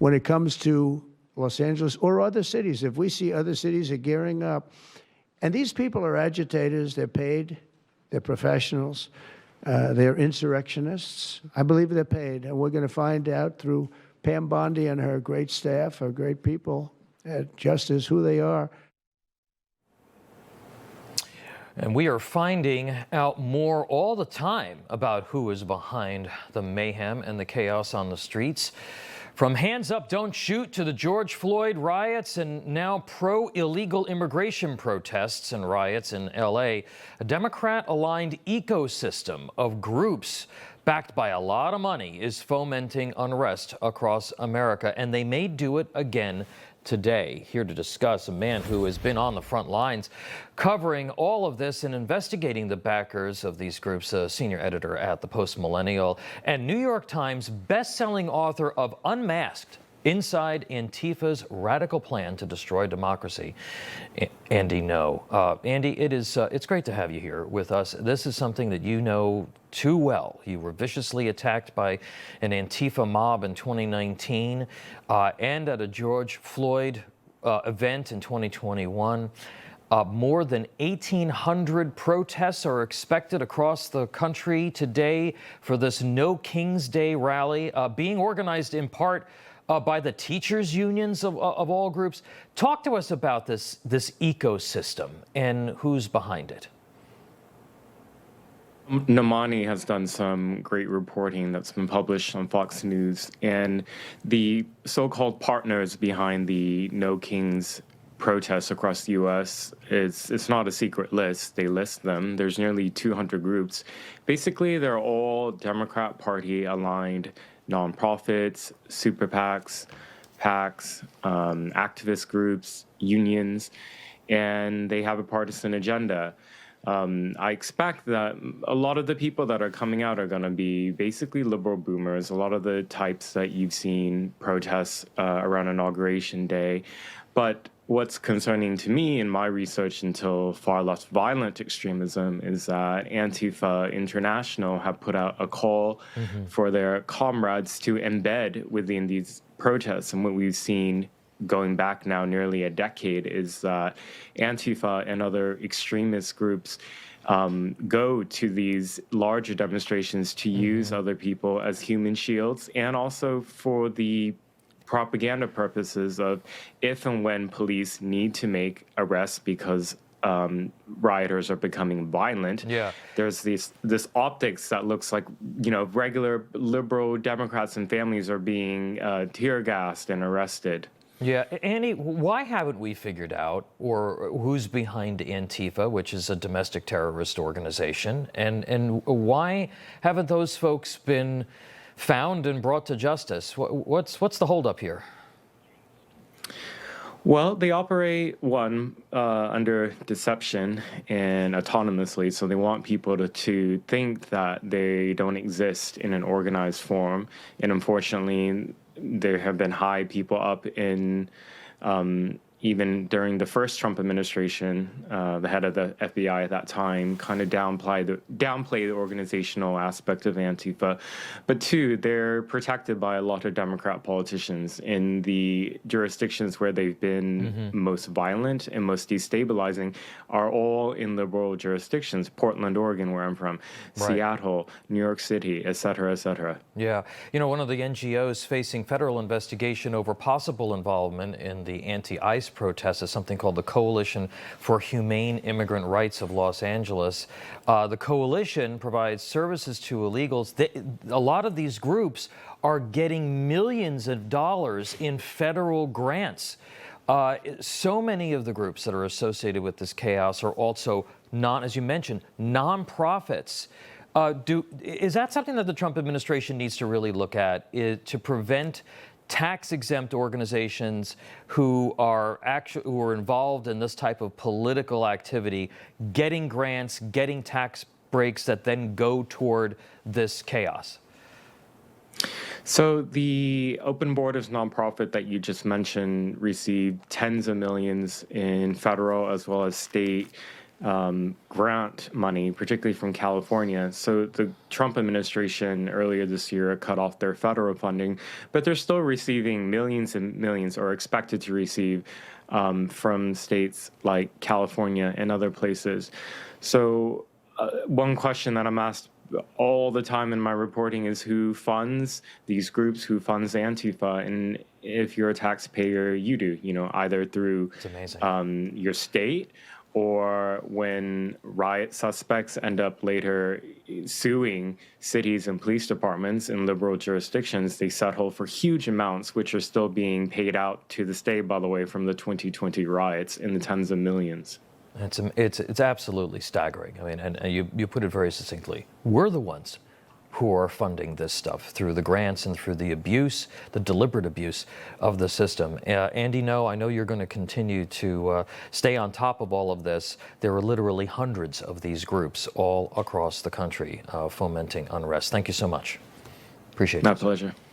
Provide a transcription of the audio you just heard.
when it comes to Los Angeles or other cities. If we see other cities are gearing up, and these people are agitators, they're paid, they're professionals, they're insurrectionists. I believe they're paid, and we're going to find out through Pam Bondi and her great staff, her great people at Justice, who they are. And we are finding out more all the time about who is behind the mayhem and the chaos on the streets. From hands up, don't shoot to the George Floyd riots and now pro-illegal immigration protests and riots in L.A., a Democrat-aligned ecosystem of groups backed by a lot of money is fomenting unrest across America, and they may do it again today. Here to discuss, a man who has been on the front lines covering all of this and investigating the backers of these groups, a senior editor at the Post Millennial and New York Times best-selling author of Unmasked: Inside Antifa's Radical Plan to Destroy Democracy, Andy Ngo. Andy, it's great to have you here with us. This is something that you know too well. You were viciously attacked by an Antifa mob in 2019 and at a George Floyd event in 2021. More than 1,800 protests are expected across the country today for this No King's Day rally, being organized in part by the teachers' unions of all groups. Talk to us about this ecosystem and who's behind it. Namani has done some great reporting that's been published on Fox News, and the so-called partners behind the No Kings protests across the U.S., it's not a secret list. They list them. There's nearly 200 groups. Basically, they're all Democrat Party aligned nonprofits, super PACs, activist groups, unions, and they have a partisan agenda. I expect that a lot of the people that are coming out are going to be basically liberal boomers, a lot of the types that you've seen protests around Inauguration Day. But what's concerning to me in my research into far less violent extremism is that Antifa International have put out a call for their comrades to embed within these protests. And what we've seen going back now nearly a decade is that Antifa and other extremist groups go to these larger demonstrations to use other people as human shields, and also for the propaganda purposes of if and when police need to make arrests because rioters are becoming violent. Yeah. There's this optics that looks like, regular liberal Democrats and families are being tear gassed and arrested. Yeah, Andy, why haven't we figured out or who's behind Antifa, which is a domestic terrorist organization, and why haven't those folks been found and brought to justice? What's the holdup here? Well, they operate, under deception and autonomously, so they want people to think that they don't exist in an organized form. And unfortunately, there have been high people up in even during the first Trump administration, the head of the FBI at that time kind of downplay the organizational aspect of Antifa. But two, they're protected by a lot of Democrat politicians in the jurisdictions where they've been most violent and most destabilizing are all in liberal jurisdictions. Portland, Oregon, where I'm from, Seattle, New York City, et cetera, et cetera. Yeah. One of the NGOs facing federal investigation over possible involvement in the anti-ICE protests is something called the Coalition for Humane Immigrant Rights of Los Angeles. The coalition provides services to illegals. A lot of these groups are getting millions of dollars in federal grants. So many of the groups that are associated with this chaos are also, as you mentioned, nonprofits. Is that something that the Trump administration needs to really look at, to prevent tax-exempt organizations who are involved in this type of political activity getting grants, getting tax breaks that then go toward this chaos? So the Open Borders nonprofit that you just mentioned received tens of millions in federal as well as state grant money, particularly from California. So the Trump administration earlier this year cut off their federal funding, but they're still receiving millions and millions, or expected to receive, from states like California and other places. So one question that I'm asked all the time in my reporting is who funds these groups, who funds Antifa? And if you're a taxpayer, you do, either through your state, or when riot suspects end up later suing cities and police departments in liberal jurisdictions, they settle for huge amounts, which are still being paid out to the state, by the way, from the 2020 riots in the tens of millions. It's absolutely staggering. I mean, and you put it very succinctly. We're the ones who are funding this stuff through the grants and through the abuse, the deliberate abuse of the system. Andy, I know you're going to continue to stay on top of all of this. There are literally hundreds of these groups all across the country fomenting unrest. Thank you so much. Appreciate it. My pleasure.